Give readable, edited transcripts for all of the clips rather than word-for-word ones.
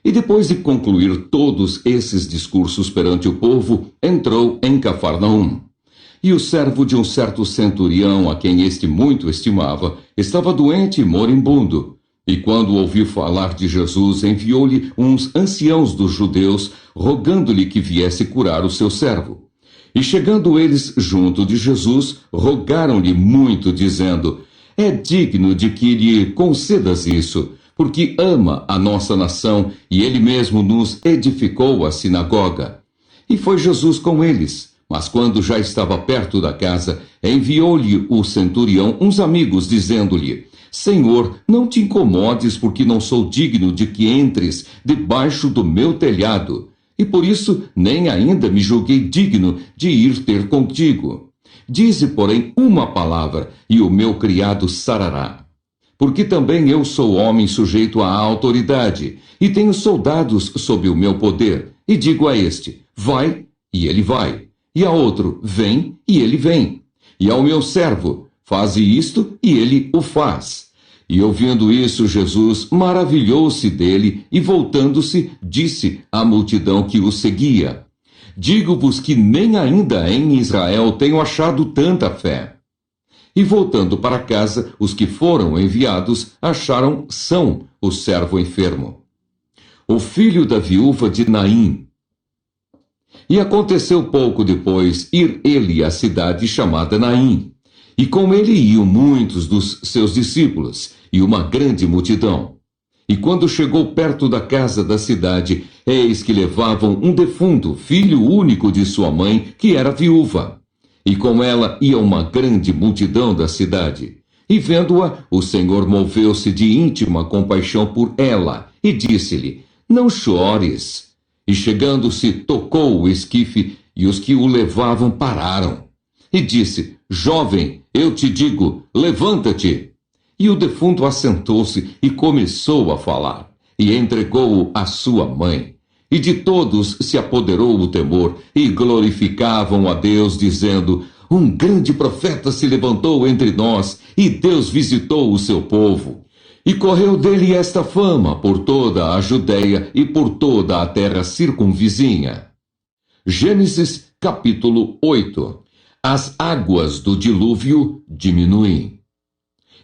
E depois de concluir todos esses discursos perante o povo, entrou em Cafarnaum. E o servo de um certo centurião, a quem este muito estimava, estava doente e moribundo. E quando ouviu falar de Jesus, enviou-lhe uns anciãos dos judeus, rogando-lhe que viesse curar o seu servo. E chegando eles junto de Jesus, rogaram-lhe muito, dizendo: é digno de que lhe concedas isso, porque ama a nossa nação e ele mesmo nos edificou a sinagoga. E foi Jesus com eles. Mas quando já estava perto da casa, enviou-lhe o centurião uns amigos, dizendo-lhe: Senhor, não te incomodes, porque não sou digno de que entres debaixo do meu telhado. E por isso nem ainda me julguei digno de ir ter contigo. Dize, porém, uma palavra, e o meu criado sarará. Porque também eu sou homem sujeito à autoridade, e tenho soldados sob o meu poder. E digo a este: vai, e ele vai. E a outro: vem, e ele vem. E ao meu servo: faze isto, e ele o faz. E ouvindo isso, Jesus maravilhou-se dele e, voltando-se, disse à multidão que o seguia: digo-vos que nem ainda em Israel tenho achado tanta fé. E voltando para casa, os que foram enviados acharam são o servo enfermo. O filho da viúva de Naim. E aconteceu pouco depois ir ele à cidade chamada Naim. E com ele iam muitos dos seus discípulos, e uma grande multidão. E quando chegou perto da casa da cidade, eis que levavam um defunto, filho único de sua mãe, que era viúva. E com ela ia uma grande multidão da cidade. E vendo-a, o Senhor moveu-se de íntima compaixão por ela, e disse-lhe: não chores. E chegando-se, tocou o esquife, e os que o levavam pararam. E disse: jovem, eu te digo, levanta-te. E o defunto assentou-se e começou a falar, e entregou-o à sua mãe. E de todos se apoderou o temor, e glorificavam a Deus, dizendo: um grande profeta se levantou entre nós, e Deus visitou o seu povo. E correu dele esta fama por toda a Judeia e por toda a terra circunvizinha. Gênesis capítulo 8. As águas do dilúvio diminuem.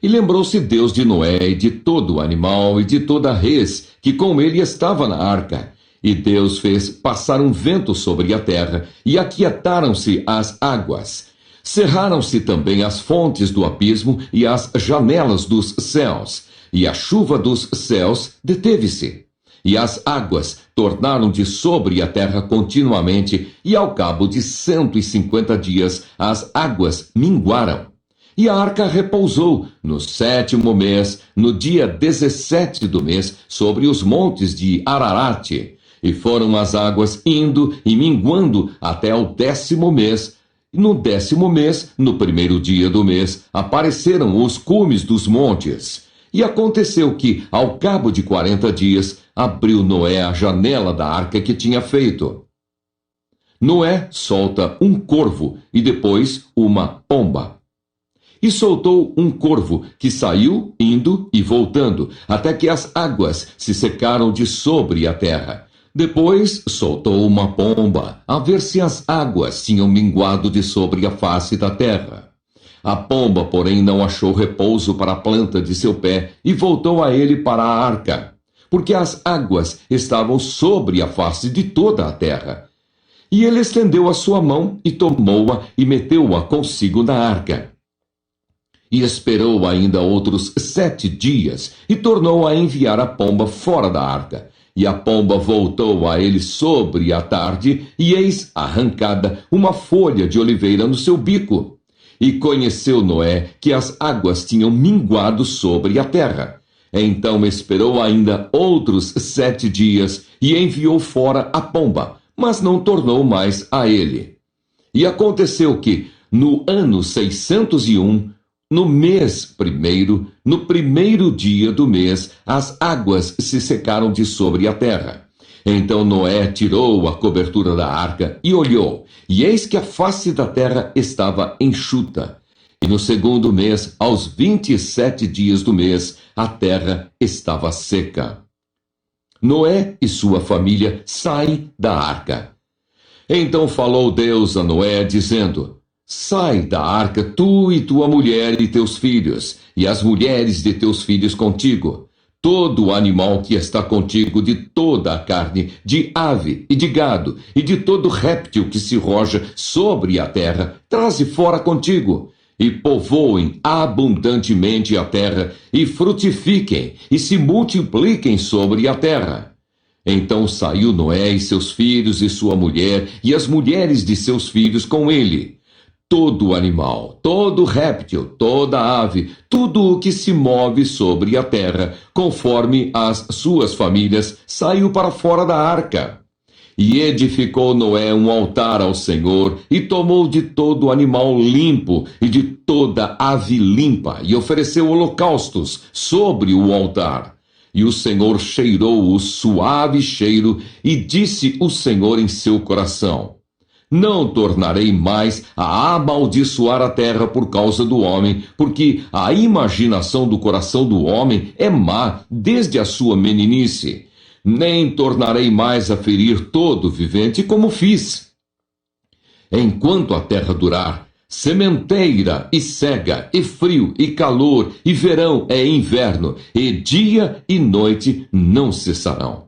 E lembrou-se Deus de Noé e de todo animal e de toda a res que com ele estava na arca. E Deus fez passar um vento sobre a terra, e aquietaram-se as águas. Cerraram-se também as fontes do abismo e as janelas dos céus, e a chuva dos céus deteve-se. E as águas tornaram de sobre a terra continuamente, e ao cabo de 150 dias as águas minguaram. E a arca repousou no 7º mês, no dia 17 do mês, sobre os montes de Ararate. E foram as águas indo e minguando até o 10º mês. E no 10º mês, no 1º dia do mês, apareceram os cumes dos montes. E aconteceu que, ao cabo de 40 dias, abriu Noé a janela da arca que tinha feito. Noé solta um corvo e depois uma pomba. E soltou um corvo, que saiu indo e voltando, até que as águas se secaram de sobre a terra. Depois soltou uma pomba, a ver se as águas tinham minguado de sobre a face da terra. A pomba, porém, não achou repouso para a planta de seu pé e voltou a ele para a arca, porque as águas estavam sobre a face de toda a terra. E ele estendeu a sua mão e tomou-a e meteu-a consigo na arca. E esperou ainda outros 7 dias, e tornou a enviar a pomba fora da arca. E a pomba voltou a ele sobre a tarde, e eis arrancada uma folha de oliveira no seu bico. E conheceu Noé que as águas tinham minguado sobre a terra. Então esperou ainda outros 7 dias, e enviou fora a pomba, mas não tornou mais a ele. E aconteceu que, no ano 601, no mês primeiro, no 1º dia do mês, as águas se secaram de sobre a terra. Então Noé tirou a cobertura da arca e olhou, e eis que a face da terra estava enxuta. E no 2º mês, aos 27 dias do mês, a terra estava seca. Noé e sua família saem da arca. Então falou Deus a Noé, dizendo: Sai da arca, tu e tua mulher e teus filhos, e as mulheres de teus filhos contigo. Todo o animal que está contigo, de toda a carne, de ave e de gado, e de todo réptil que se roja sobre a terra, traze fora contigo. E povoem abundantemente a terra, e frutifiquem, e se multipliquem sobre a terra. Então saiu Noé e seus filhos e sua mulher, e as mulheres de seus filhos com ele. Todo animal, todo réptil, toda ave, tudo o que se move sobre a terra, conforme as suas famílias, saiu para fora da arca. E edificou Noé um altar ao Senhor, e tomou de todo animal limpo e de toda ave limpa, e ofereceu holocaustos sobre o altar. E o Senhor cheirou o suave cheiro, e disse o Senhor em seu coração: Não tornarei mais a amaldiçoar a terra por causa do homem, porque a imaginação do coração do homem é má desde a sua meninice. Nem tornarei mais a ferir todo vivente como fiz. Enquanto a terra durar, sementeira e cega, e frio e calor, e verão e inverno, e dia e noite não cessarão.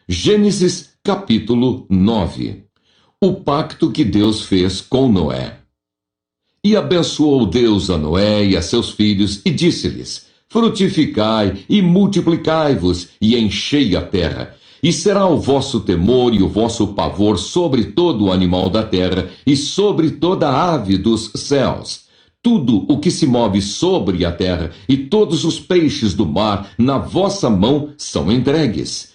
Gênesis capítulo 9. O pacto que Deus fez com Noé. E abençoou Deus a Noé e a seus filhos, e disse-lhes: Frutificai e multiplicai-vos, e enchei a terra. E será o vosso temor e o vosso pavor sobre todo o animal da terra, e sobre toda a ave dos céus. Tudo o que se move sobre a terra, e todos os peixes do mar, na vossa mão são entregues.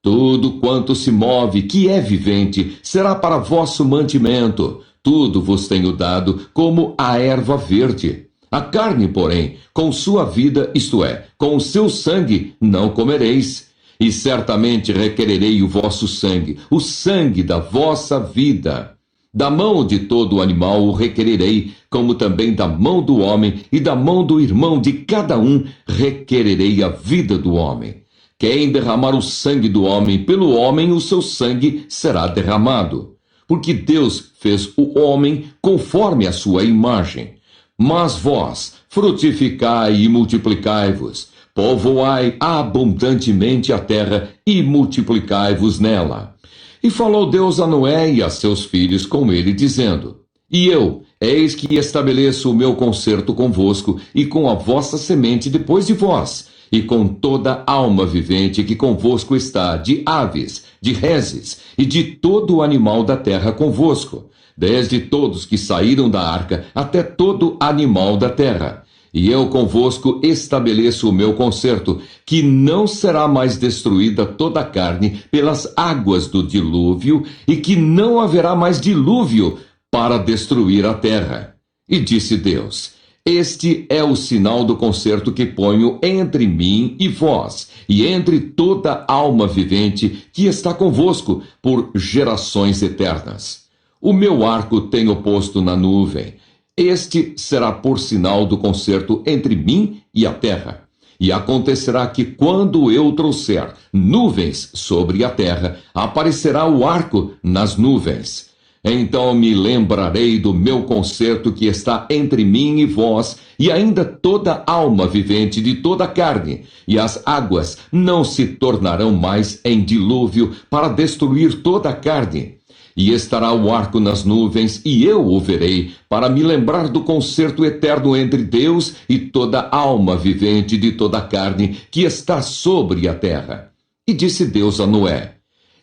Tudo quanto se move, que é vivente, será para vosso mantimento. Tudo vos tenho dado como a erva verde. A carne, porém, com sua vida, isto é, com o seu sangue, não comereis. E certamente requererei o vosso sangue, o sangue da vossa vida. Da mão de todo animal o requererei, como também da mão do homem e da mão do irmão de cada um requererei a vida do homem. Quem derramar o sangue do homem, pelo homem o seu sangue será derramado. Porque Deus fez o homem conforme a sua imagem. Mas vós, frutificai e multiplicai-vos, povoai abundantemente a terra e multiplicai-vos nela. E falou Deus a Noé e a seus filhos com ele, dizendo: E eu, eis que estabeleço o meu concerto convosco e com a vossa semente depois de vós, e com toda alma vivente que convosco está, de aves, de reses e de todo o animal da terra convosco, desde todos que saíram da arca até todo animal da terra. E eu convosco estabeleço o meu concerto, que não será mais destruída toda a carne pelas águas do dilúvio, e que não haverá mais dilúvio para destruir a terra. E disse Deus: Este é o sinal do concerto que ponho entre mim e vós, e entre toda alma vivente que está convosco por gerações eternas. O meu arco tenho posto na nuvem. Este será por sinal do concerto entre mim e a terra. E acontecerá que, quando eu trouxer nuvens sobre a terra, aparecerá o arco nas nuvens. Então me lembrarei do meu concerto que está entre mim e vós, e ainda toda alma vivente de toda a carne, e as águas não se tornarão mais em dilúvio para destruir toda a carne. E estará o arco nas nuvens, e eu o verei, para me lembrar do concerto eterno entre Deus e toda alma vivente de toda a carne que está sobre a terra. E disse Deus a Noé: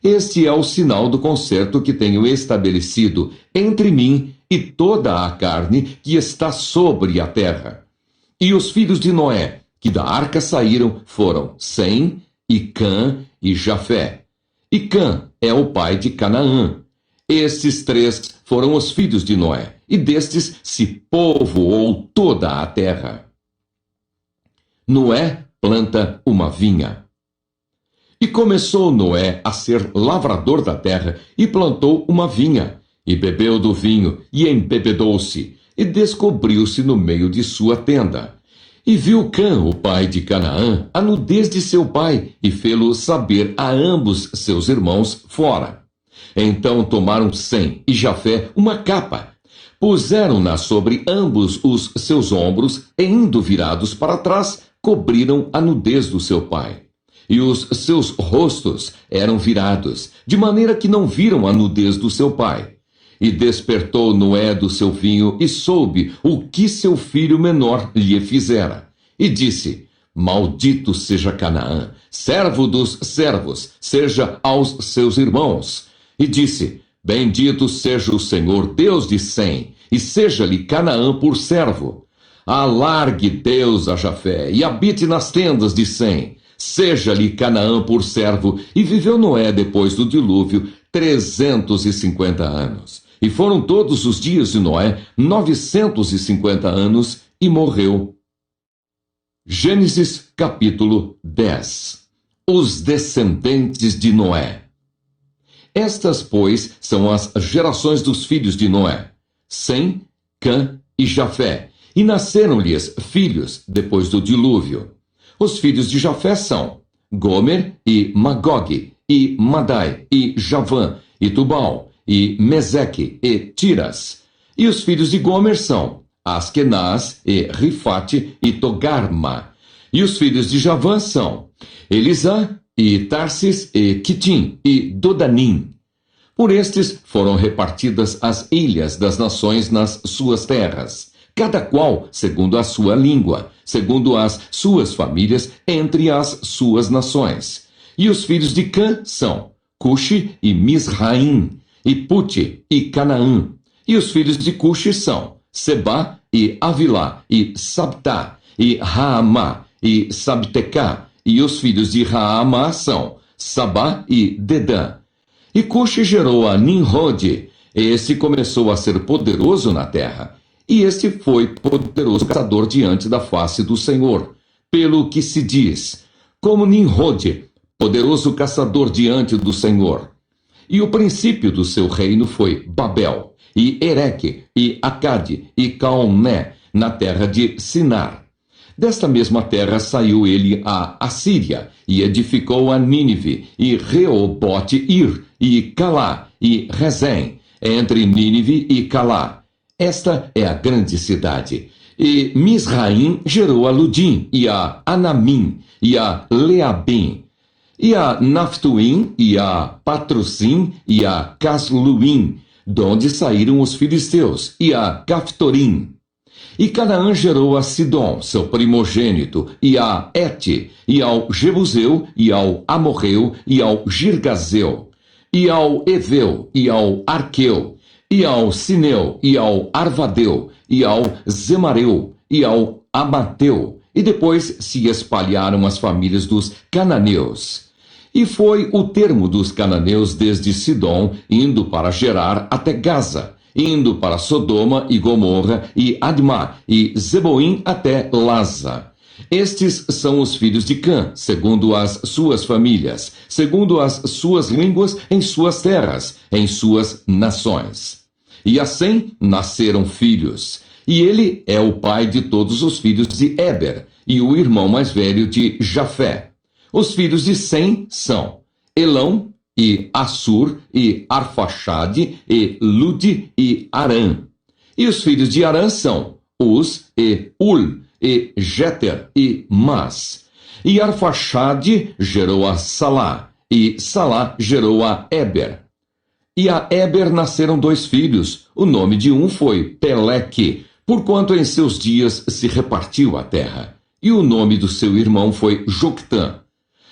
Este é o sinal do concerto que tenho estabelecido entre mim e toda a carne que está sobre a terra. E os filhos de Noé, que da arca saíram, foram Sem, e Cã e Jafé. E Cã é o pai de Canaã. Estes três foram os filhos de Noé, e destes se povoou toda a terra. Noé planta uma vinha. E começou Noé a ser lavrador da terra, e plantou uma vinha, e bebeu do vinho, e embebedou-se, e descobriu-se no meio de sua tenda. E viu Cã, o pai de Canaã, a nudez de seu pai, e fê-lo saber a ambos seus irmãos fora. Então tomaram Sem e Jafé uma capa, puseram-na sobre ambos os seus ombros, e indo virados para trás, cobriram a nudez do seu pai. E os seus rostos eram virados, de maneira que não viram a nudez do seu pai. E despertou Noé do seu vinho e soube o que seu filho menor lhe fizera. E disse: Maldito seja Canaã, servo dos servos, seja aos seus irmãos. E disse: Bendito seja o Senhor Deus de Sem, e seja-lhe Canaã por servo. Alargue Deus a Jafé, e habite nas tendas de Sem. Seja-lhe Canaã por servo. E viveu Noé depois do dilúvio 350 anos. E foram todos os dias de Noé 950 anos, e morreu. Gênesis capítulo 10. Os descendentes de Noé. Estas, pois, são as gerações dos filhos de Noé: Sem, Cã e Jafé. E nasceram-lhes filhos depois do dilúvio. Os filhos de Jafé são Gomer e Magog, e Madai, e Javã, e Tubal, e Meseque, e Tiras. E os filhos de Gomer são Askenaz, e Rifate, e Togarma. E os filhos de Javã são Elisá, e Tarsis, e Quitim, e Dodanim. Por estes foram repartidas as ilhas das nações nas suas terras, cada qual segundo a sua língua, segundo as suas famílias, entre as suas nações. E os filhos de Cã são Cuxi e Misraim, e Puti e Canaã. E os filhos de Cuxi são Sebá e Avilá, e Sabtá, e Raamá, e Sabtecá. E os filhos de Raamá são Sabá e Dedã. E Cuxi gerou a Nimrode. Este começou a ser poderoso na terra. E este foi poderoso caçador diante da face do Senhor, pelo que se diz, como Nimrode, poderoso caçador diante do Senhor. E o princípio do seu reino foi Babel, e Ereque, e Acade, e Calné, na terra de Sinar. Desta mesma terra saiu ele a Assíria, e edificou a Nínive, e Reobote-ir, e Calá, e Rezém, entre Nínive e Calá. Esta é a grande cidade. E Misraim gerou a Ludim, e a Anamim, e a Leabim, e a Naftuim, e a Patrocim, e a Casluim, donde saíram os filisteus, e a Caftorim. E Canaã gerou a Sidom, seu primogênito, e a Ete, e ao Jebuseu, e ao Amorreu, e ao Girgazeu, e ao Eveu, e ao Arqueu, e ao Sineu, e ao Arvadeu, e ao Zemareu, e ao Amateu. E depois se espalharam as famílias dos cananeus. E foi o termo dos cananeus desde Sidom, indo para Gerar até Gaza, indo para Sodoma e Gomorra e Admá e Zeboim até Laza. Estes são os filhos de Cã, segundo as suas famílias, segundo as suas línguas, em suas terras, em suas nações. E assim nasceram filhos. E ele é o pai de todos os filhos de Éber, e o irmão mais velho de Jafé. Os filhos de Sem são Elão, e Assur, e Arfaxade, e Lude, e Arã. E os filhos de Arã são Uz, e Ul, e Jeter, e Mas. E Arfaxade gerou a Salá, e Salá gerou a Éber. E a Éber nasceram 2 filhos. O nome de um foi Peleque, porquanto em seus dias se repartiu a terra. E o nome do seu irmão foi Joctã.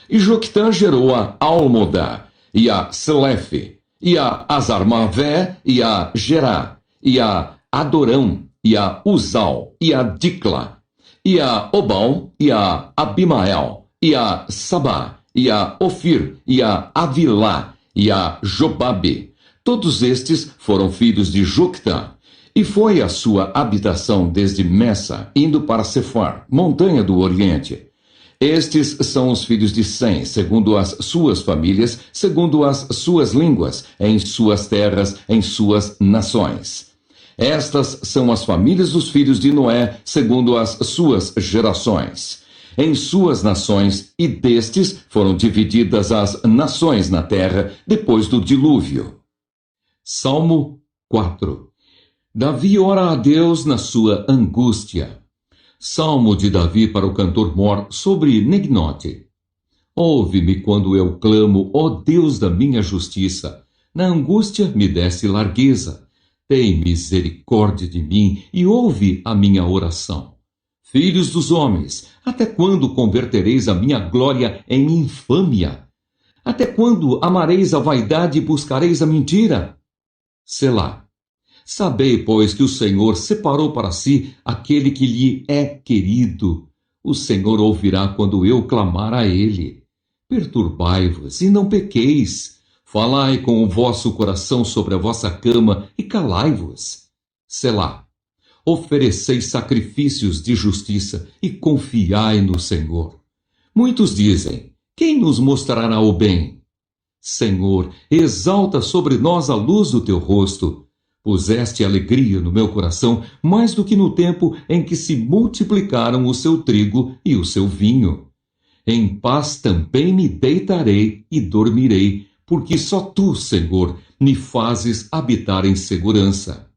E Joctã gerou a Almodá, e a Selefe, e a Azarmavé, e a Gerá, e a Adorão, e a Uzal, e a Dicla, e a Obal, e a Abimael, e a Sabá, e a Ofir, e a Avilá, e a Jobabe. Todos estes foram filhos de Joctã. E foi a sua habitação desde Messa, indo para Sefar, montanha do Oriente. Estes são os filhos de Sem, segundo as suas famílias, segundo as suas línguas, em suas terras, em suas nações. Estas são as famílias dos filhos de Noé, segundo as suas gerações, em suas nações, e destes foram divididas as nações na terra depois do dilúvio. Salmo 4. Davi ora a Deus na sua angústia. Salmo de Davi para o cantor-mor sobre Negnote. Ouve-me quando eu clamo, ó Deus da minha justiça. Na angústia me desse largueza. Tem misericórdia de mim e ouve a minha oração. Filhos dos homens, até quando convertereis a minha glória em infâmia? Até quando amareis a vaidade e buscareis a mentira? Selá. Sabei, pois, que o Senhor separou para si aquele que lhe é querido. O Senhor ouvirá quando eu clamar a ele. Perturbai-vos e não pequeis. Falai com o vosso coração sobre a vossa cama e calai-vos. Selá. Ofereceis sacrifícios de justiça e confiai no Senhor. Muitos dizem, quem nos mostrará o bem? Senhor, exalta sobre nós a luz do teu rosto. Puseste alegria no meu coração mais do que no tempo em que se multiplicaram o seu trigo e o seu vinho. Em paz também me deitarei e dormirei, porque só tu, Senhor, me fazes habitar em segurança.